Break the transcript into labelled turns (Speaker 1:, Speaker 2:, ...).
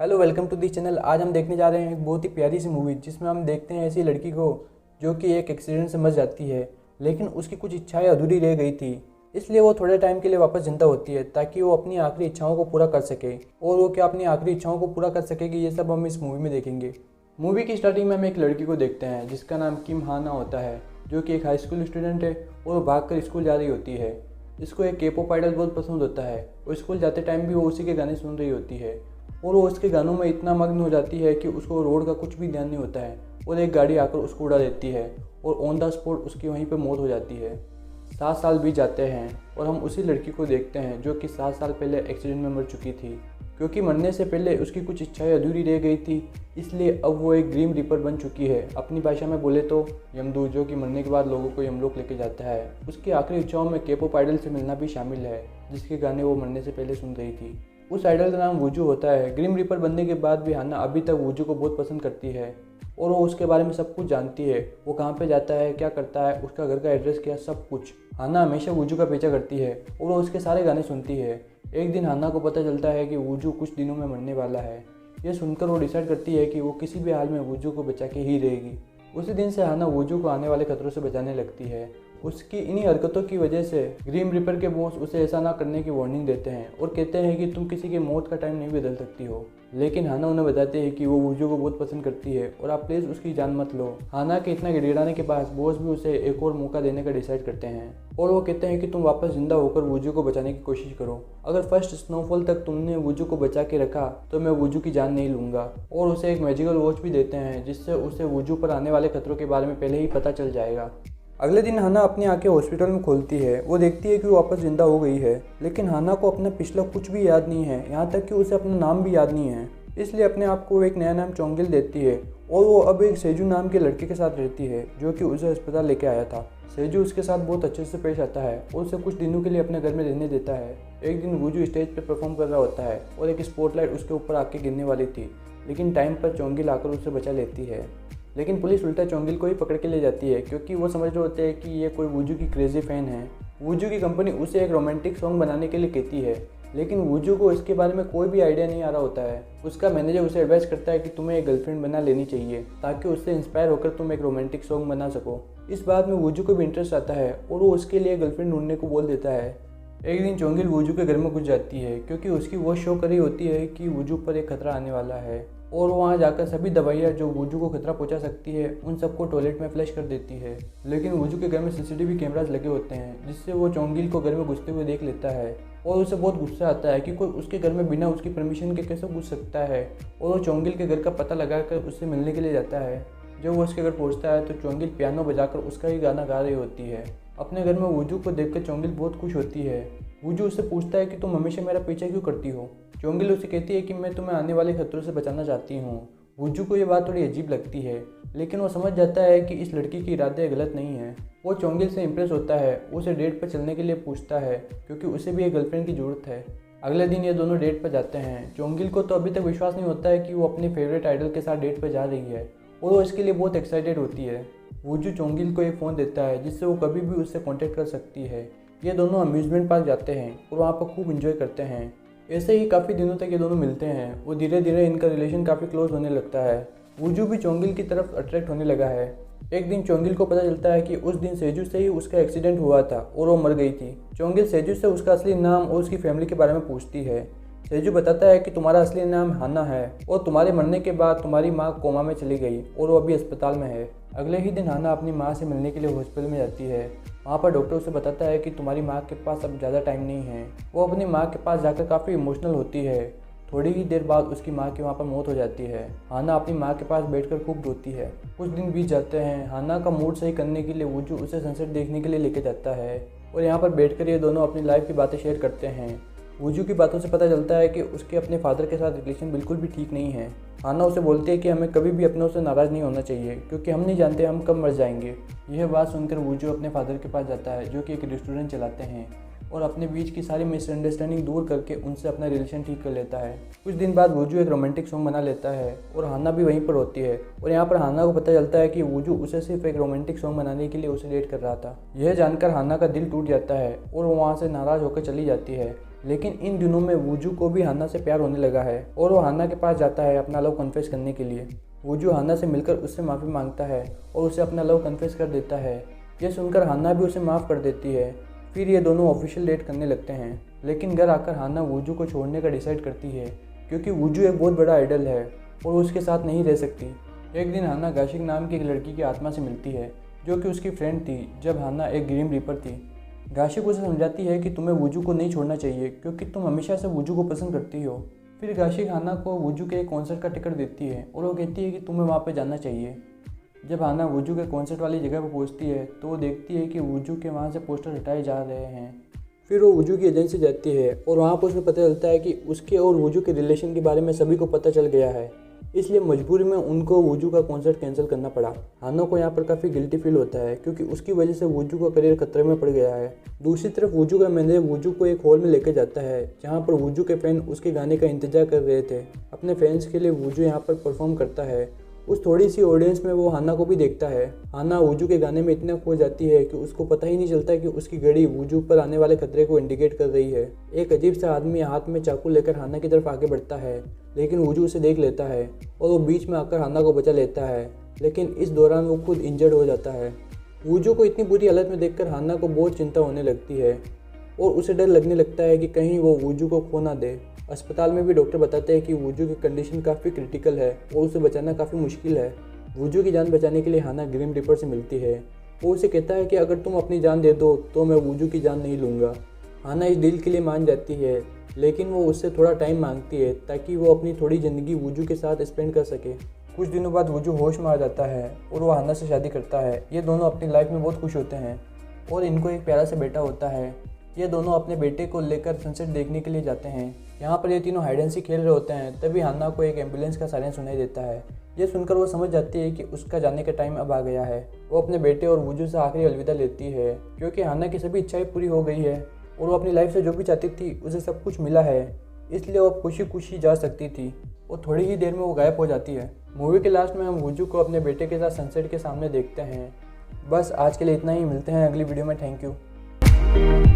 Speaker 1: Hello welcome to the channel. आज हम देखने जा रहे हैं एक बहुत ही प्यारी सी मूवी जिसमें हम देखते हैं ऐसी लड़की को जो कि एक एक्सीडेंट से मर जाती है, लेकिन उसकी कुछ इच्छाएं अधूरी रह गई थी। इसलिए वो थोड़े टाइम के लिए वापस जिंदा होती है ताकि वो अपनी आखिरी इच्छाओं को पूरा कर सके। और वो क्या अपनी आखिरी इच्छाओं को पूरा कर सकेगी, ये सब हम इस मूवी में देखेंगे। मूवी की स्टार्टिंग में हम एक लड़की को देखते हैं जिसका नाम किम हाना होता है, जो कि एक हाई स्कूल स्टूडेंट है और वो भागकर स्कूल जा रही होती है। इसको एक के पॉप आइडल बहुत पसंद होता है और स्कूल जाते टाइम भी वो उसी के गाने सुन रही होती है और वो उसके गानों में इतना मग्न हो जाती है कि उसको रोड का कुछ भी ध्यान नहीं होता है और एक गाड़ी आकर उसको उड़ा देती है और ऑन द स्पॉट उसकी वहीं पे मौत हो जाती है। 7 साल बीत जाते हैं और हम उसी लड़की को देखते हैं जो कि 7 साल पहले एक्सीडेंट में मर चुकी थी। क्योंकि मरने से पहले उसकी कुछ इच्छाएं अधूरी रह गई थी, इसलिए अब वो एक ग्रीम रीपर बन चुकी है। अपनी भाषा में बोले तो यमदूत, जो कि मरने के बाद लोगों को यमलोक लेके जाता है। उसकी आखिरी इच्छाओं में के-पॉप आइडल से मिलना भी शामिल है, जिसके गाने वो मरने से पहले सुन रही थी। उस आइडल का नाम वूजू होता है। ग्रीम रीपर बनने के बाद भी हाना अभी तक वूजू को बहुत पसंद करती है और वो उसके बारे में सब कुछ जानती है। वो कहाँ पे जाता है, क्या करता है, उसका घर का एड्रेस क्या, सब कुछ। हाना हमेशा वूजू का पीछा करती है और वो उसके सारे गाने सुनती है। एक दिन हाना को पता चलता है कि वूजू कुछ दिनों में मरने वाला है। ये सुनकर वो डिसाइड करती है कि वो किसी भी हाल में वूजू को बचा के ही रहेगी। उसी दिन से हाना वूजू को आने वाले खतरों से बचाने लगती है। उसकी इन्हीं हरकतों की वजह से ग्रीम रिपर के बॉस उसे ऐसा ना करने की वार्निंग देते हैं और कहते हैं कि तुम किसी की मौत का टाइम नहीं बदल सकती हो। लेकिन हाना उन्हें बताते हैं कि वो वूजू को बहुत पसंद करती है और आप प्लीज़ उसकी जान मत लो। हाना के इतना गिड़गिड़ाने के बाद बॉस भी उसे एक और मौका देने का डिसाइड करते हैं और वो कहते हैं कि तुम वापस जिंदा होकर वूजू को बचाने की कोशिश करो। अगर फर्स्ट स्नोफॉल तक तुमने वूजू को बचा के रखा तो मैं वूजू की जान नहीं लूँगा। और उसे एक मैजिकल वॉच भी देते हैं जिससे उसे वूजू पर आने वाले खतरों के बारे में पहले ही पता चल जाएगा। अगले दिन हाना अपनी आंखें हॉस्पिटल में खोलती है। वो देखती है कि वो वापस जिंदा हो गई है, लेकिन हाना को अपना पिछला कुछ भी याद नहीं है, यहाँ तक कि उसे अपना नाम भी याद नहीं है। इसलिए अपने आप को एक नया नाम चोंगिल देती है और वो अब एक सेजू नाम के लड़के के साथ रहती है जो कि उसे अस्पताल लेके आया था। सेजू उसके साथ बहुत अच्छे से पेश आता है और उसे कुछ दिनों के लिए अपने घर में रहने देता है। एक दिन वूजू स्टेज पर परफॉर्म कर रहा होता है और एक स्पॉटलाइट उसके ऊपर आके गिरने वाली थी, लेकिन टाइम पर चोंगिल आकर उसे बचा लेती है। लेकिन पुलिस उल्टा चोंगिल को ही पकड़ के ले जाती है क्योंकि वो समझ रहे होते हैं कि ये कोई वूजू की क्रेजी फैन है। वूजू की कंपनी उसे एक रोमांटिक सॉन्ग बनाने के लिए कहती है, लेकिन वूजू को इसके बारे में कोई भी आइडिया नहीं आ रहा होता है। उसका मैनेजर उसे एडवाइस करता है कि तुम्हें एक गर्लफ्रेंड बना लेनी चाहिए ताकि उससे इंस्पायर होकर तुम एक रोमांटिक सॉन्ग बना सको। इस बात में वूजू को भी इंटरेस्ट आता है और वो उसके लिए गर्लफ्रेंड ढूंढने को बोल देता है। एक दिन चोंगिल वूजू के घर में घुस जाती है क्योंकि उसकी वो शो कर रही होती है कि वूजू पर एक खतरा आने वाला है और वहाँ जाकर सभी दवाइयाँ जो वूजू को खतरा पहुँचा सकती है उन सबको टॉयलेट में फ्लश कर देती है। लेकिन वूजू के घर में सीसीटीवी कैमरास लगे होते हैं जिससे वो चोंगिल को घर में घुसते हुए देख लेता है और उसे बहुत गुस्सा आता है कि कोई उसके घर में बिना उसकी परमिशन के कैसे घुस सकता है। और वो चोंगिल के घर का पता लगाकर उससे मिलने के लिए जाता है। जब वो उसके घर पहुँचता है तो चोंगिल पियानो बजाकर उसका ही गाना गा रही होती है। अपने घर में वूजू को देखकर चोंगिल बहुत खुश होती है। वूजू उससे पूछता है कि तुम हमेशा मेरा पीछा क्यों करती हो। चोंगिल उसे कहती है कि मैं तुम्हें आने वाले खतरों से बचाना चाहती हूँ। वूजू को ये बात थोड़ी अजीब लगती है, लेकिन वो समझ जाता है कि इस लड़की के इरादे गलत नहीं है। वो चोंगिल से इम्प्रेस होता है, उसे डेट पर चलने के लिए पूछता है क्योंकि उसे भी एक गर्लफ्रेंड की ज़रूरत है। अगले दिन ये दोनों डेट पर जाते हैं। चोंगिल को तो अभी तक विश्वास नहीं होता है कि वो अपने फेवरेट आइडल के साथ डेट पर जा रही है और वो इसके लिए बहुत एक्साइटेड होती है। वूजू चोंगिल को एक फ़ोन देता है जिससे वो कभी भी उससे कांटेक्ट कर सकती है। ये दोनों अम्यूज़मेंट पार्क जाते हैं और वहाँ पर खूब एंजॉय करते हैं। ऐसे ही काफ़ी दिनों तक ये दोनों मिलते हैं और धीरे धीरे इनका रिलेशन काफ़ी क्लोज होने लगता है। वूजू भी चोंगिल की तरफ अट्रैक्ट होने लगा है। एक दिन चोंगिल को पता चलता है कि उस दिन सेजू से ही उसका एक्सीडेंट हुआ था और वो मर गई थी। चोंगिल सेजू से उसका असली नाम और उसकी फैमिली के बारे में पूछती है। सेजू बताता है कि तुम्हारा असली नाम हाना है और तुम्हारे मरने के बाद तुम्हारी माँ कोमा में चली गई और वो अभी अस्पताल में है। अगले ही दिन हाना अपनी माँ से मिलने के लिए हॉस्पिटल में जाती है। वहाँ पर डॉक्टर उसे बताता है कि तुम्हारी माँ के पास अब ज़्यादा टाइम नहीं है। वो अपनी माँ के पास जाकर काफ़ी इमोशनल होती है। थोड़ी ही देर बाद उसकी माँ की वहाँ पर मौत हो जाती है। हाना अपनी माँ के पास बैठकर खूब रोती है। कुछ दिन बीत जाते हैं। हाना का मूड सही करने के लिए वूजू उसे सनसेट देखने के लिए लेके जाता है और यहाँ पर बैठकर ये दोनों अपनी लाइफ की बातें शेयर करते हैं। वूजू की बातों से पता चलता है कि उसके अपने फादर के साथ रिलेशन बिल्कुल भी ठीक नहीं है। हाना उसे बोलती है कि हमें कभी भी अपनों से नाराज़ नहीं होना चाहिए क्योंकि हम नहीं जानते हम कब मर जाएंगे। यह बात सुनकर वूजू अपने फादर के पास जाता है जो कि एक रेस्टोरेंट चलाते हैं और अपने बीच की सारी मिसअंडरस्टैंडिंग दूर करके उनसे अपना रिलेशन ठीक कर लेता है। कुछ दिन बाद वूजू एक रोमांटिक सॉन्ग बना लेता है और हाना भी वहीं पर होती है और यहाँ पर हाना को पता चलता है कि वूजू उसे सिर्फ एक रोमांटिक सॉन्ग बनाने के लिए उसे डेट कर रहा था। यह जानकर हाना का दिल टूट जाता है और वो वहाँ से नाराज़ होकर चली जाती है। लेकिन इन दिनों में वूजू को भी हाना से प्यार होने लगा है और वो हाना के पास जाता है अपना लव कन्फेस करने के लिए। वूजू हाना से मिलकर उससे माफ़ी मांगता है और उसे अपना लव कन्फेस कर देता है। यह सुनकर हाना भी उसे माफ़ कर देती है। फिर ये दोनों ऑफिशियल डेट करने लगते हैं, लेकिन घर आकर हाना वूजू को छोड़ने का डिसाइड करती है क्योंकि वूजू एक बहुत बड़ा आइडल है और वो उसके साथ नहीं रह सकती। एक दिन हाना गाशिक नाम की एक लड़की की आत्मा से मिलती है जो कि उसकी फ्रेंड थी जब हाना एक ग्रीम रीपर थी। गाशिक उसे समझाती है कि तुम्हें वूजू को नहीं छोड़ना चाहिए क्योंकि तुम हमेशा से वूजू को पसंद करती हो। फिर गाशिक हाना को वूजू के एक कॉन्सर्ट का टिकट देती है और वो कहती है कि तुम्हें वहाँ पर जाना चाहिए। जब हाना वूजू के कॉन्सर्ट वाली जगह पर पहुँचती है तो वो देखती है कि वूजू के वहाँ से पोस्टर हटाए जा रहे हैं। फिर वो वूजू की एजेंसी जाती है और वहाँ पर उसे पता चलता है कि उसके और वूजू के रिलेशन के बारे में सभी को पता चल गया है, इसलिए मजबूरी में उनको वूजू का कॉन्सर्ट कैंसिल करना पड़ा। हाना को यहाँ पर काफ़ी गिल्टी फील होता है क्योंकि उसकी वजह से वूजू का करियर खतरे में पड़ गया है। दूसरी तरफ वूजू का मैनेजर वूजू को एक हॉल में लेकर जाता है जहाँ पर वूजू के फैन उसके गाने का इंतजार कर रहे थे। अपने फैंस के लिए वूजू यहाँ पर परफॉर्म करता है। उस थोड़ी सी ऑडियंस में वो हाना को भी देखता है। हाना वूजू के गाने में इतना खो जाती है कि उसको पता ही नहीं चलता कि उसकी घड़ी वूजू पर आने वाले खतरे को इंडिकेट कर रही है। एक अजीब सा आदमी हाथ में चाकू लेकर हाना की तरफ आगे बढ़ता है, लेकिन वूजू उसे देख लेता है और वो बीच में आकर हाना को बचा लेता है, लेकिन इस दौरान वो खुद इंजर्ड हो जाता है। वूजू को इतनी बुरी हालत में देखकर हाना को बहुत चिंता होने लगती है और उसे डर लगने लगता है कि कहीं वो वूजू को खो ना दे। अस्पताल में भी डॉक्टर बताते हैं कि वूजू की कंडीशन काफ़ी क्रिटिकल है और उसे बचाना काफ़ी मुश्किल है। वूजू की जान बचाने के लिए हाना ग्रीम रिपर से मिलती है। वो उसे कहता है कि अगर तुम अपनी जान दे दो तो मैं वूजू की जान नहीं लूँगा। हाना इस डील के लिए मान जाती है, लेकिन वो उससे थोड़ा टाइम मांगती है ताकि वो अपनी थोड़ी ज़िंदगी वूजू के साथ स्पेंड कर सके। कुछ दिनों बाद वूजू होश में आ जाता है और वो हाना से शादी करता है। ये दोनों अपनी लाइफ में बहुत खुश होते हैं और इनको एक प्यारा सा बेटा होता है। ये दोनों अपने बेटे को लेकर सनसेट देखने के लिए जाते हैं। यहाँ पर ये तीनों हाइड एंड सीक खेल रहे होते हैं, तभी हाना को एक एम्बुलेंस का सायरन सुनाई देता है। ये सुनकर वो समझ जाती है कि उसका जाने का टाइम अब आ गया है। वो अपने बेटे और वूजू से आखिरी अलविदा लेती है क्योंकि हाना की सभी इच्छाएं पूरी हो गई है और वो अपनी लाइफ से जो भी चाहती थी उसे सब कुछ मिला है, इसलिए वो खुशी खुशी जा सकती थी। और थोड़ी ही देर में वो गायब हो जाती है। मूवी के लास्ट में हम वूजू को अपने बेटे के साथ सनसेट के सामने देखते हैं। बस आज के लिए इतना ही, मिलते हैं अगली वीडियो में। Thank you.